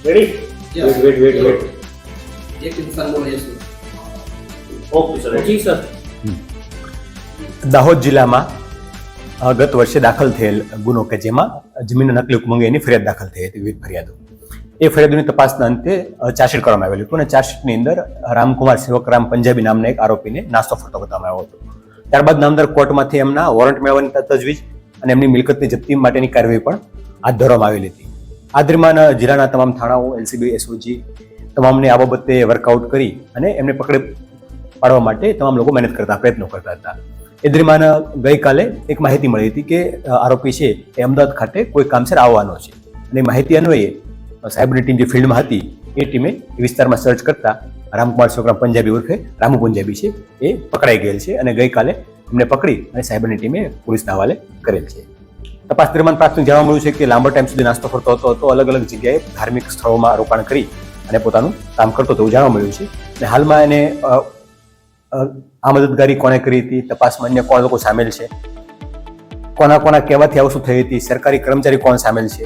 Ready? Yes. Wet. એક ઇન્સાન બોલે છે. Okay sir. જી સર. દાહોદ જિલ્લામાં ગત વર્ષે દાખલ થયેલ ગુનો કે જેમાં જમીનના નકલી હુકમ અંગે એની ફરિયાદ દાખલ થઈ હતી, વિવિધ ફરિયાદો. એ ફરિયાદોની તપાસના અંતે ચાર્જશીટ કરવામાં આવેલું હતું અને ચાર્જશીટની અંદર રામકુમાર સેવકરામ પંજાબી નામના એક આરોપીને નાસ્તો ફરતો બતાવવામાં આવ્યો હતો. ત્યારબાદ નામદાર કોર્ટમાંથી એમના વોરંટ મેળવવાની તજવીજ અને એમની મિલકતની જપ્તી માટેની કાર્યવાહી પણ હાથ ધરવામાં આવેલી હતી. આ દરમિયાન જિલ્લાના તમામ થાણાઓ, એલસીબી, એસઓજી તમામને આ બાબતે વર્કઆઉટ કરી અને એમને પકડી પાડવા માટે તમામ લોકો મહેનત કરતા, પ્રયત્નો કરતા હતા. એ દરમિયાન ગઈકાલે એક માહિતી મળી હતી કે આરોપી છે એ અમદાવાદ ખાતે કોઈ કામસર આવવાનો છે અને માહિતી અન્વયે સાહેબની ટીમ જે ફિલ્ડમાં હતી એ ટીમે એ વિસ્તારમાં સર્ચ કરતા રામકુમાર સેવકરામ પંજાબી ઉર્ફે રામુ પંજાબી છે એ પકડાઈ ગયેલ છે અને ગઈકાલે એમને પકડી અને સાહેબની ટીમે પોલીસના હવાલે કરેલ છે. તપાસ દરમિયાન પ્રાથમિક જાણવા મળ્યું છે કે લાંબા ટાઈમ સુધી નાસ્તો ફરતો હતો, અલગ અલગ જગ્યાએ ધાર્મિક સ્થળોમાં રોકાણ કરી અને પોતાનું કામ કરતો હતો એવું જાણવા મળ્યું છે. અને હાલમાં એને આ મદદગારી કોણે કરી હતી, તપાસમાં અન્ય કોણ લોકો સામેલ છે, કોના કહેવાથી આવું શું થઈ હતી, સરકારી કર્મચારી કોણ સામેલ છે,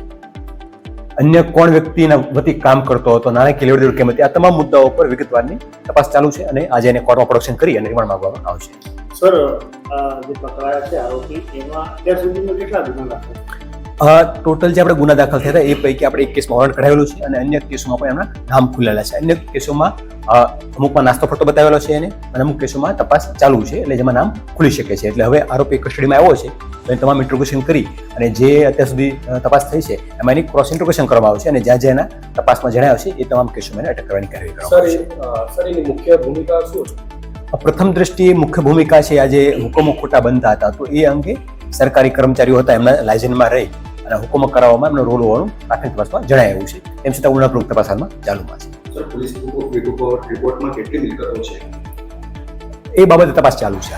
અન્ય કોણ વ્યક્તિના વતી કામ કરતો હતો, નાણાકીય લેવડ કેમ હતી, આ તમામ મુદ્દાઓ પર વિગતવારની તપાસ ચાલુ છે અને આજે એને કોર્ટમાં પ્રોડક્શન કરી અને રિમાન્ડ માંગવામાં આવશે. સર, જે પકડાયા છે આરોપી એમાં અત્યાર સુધીમાં કેટલા ગુના દાખલ? ટોટલ જે આપણે ગુના દાખલ થયા હતા એ પૈકી આપણે એક કેસમાં વોરંટ કઢાવેલું છે અને અન્ય કેસોમાં પણ એમના નામ ખુલેલા છે. અન્ય કેસોમાં અમુકમાં નાસ્તો ફરતો બતાવેલો છે એને અને અમુક કેસોમાં તપાસ ચાલુ છે એટલે જેમાં નામ ખુલી શકે છે. એટલે હવે આરોપી કસ્ટડીમાં આવ્યો છે તો એ તમામ ઇન્ટ્રોગેશન કરી અને જે અત્યાર સુધી તપાસ થઈ છે એમાં એની ક્રોસ ઇન્ટ્રોગેશન કરવામાં આવશે અને જ્યાં જ્યાં એના તપાસમાં જણાવ્યું છે એ તમામ કેસોમાં એને અટક કરવાની કાર્યવાહી કરવામાં આવશે. સર, એની મુખ્ય ભૂમિકા શું? પ્રથમ દ્રષ્ટિએ મુખ્ય ભૂમિકા છે આજે હુકમો ખોટા બનતા હતા તો એ અંગે સરકારી કર્મચારીઓ હતા એમના લાયસન્સમાં રહી અને હુકમો કરાવવામાં એમનો રોલ હોવાનું પ્રાથમિક તપાસમાં જણાવ્યું છે. તેમ છતાં ઉનાપૂર્વક તપાસ હાલમાં ચાલુમાં છે. સર, પોલીસ રિપોર્ટમાં કેટલી મિલકતો છે એ બાબતે તપાસ ચાલુ છે.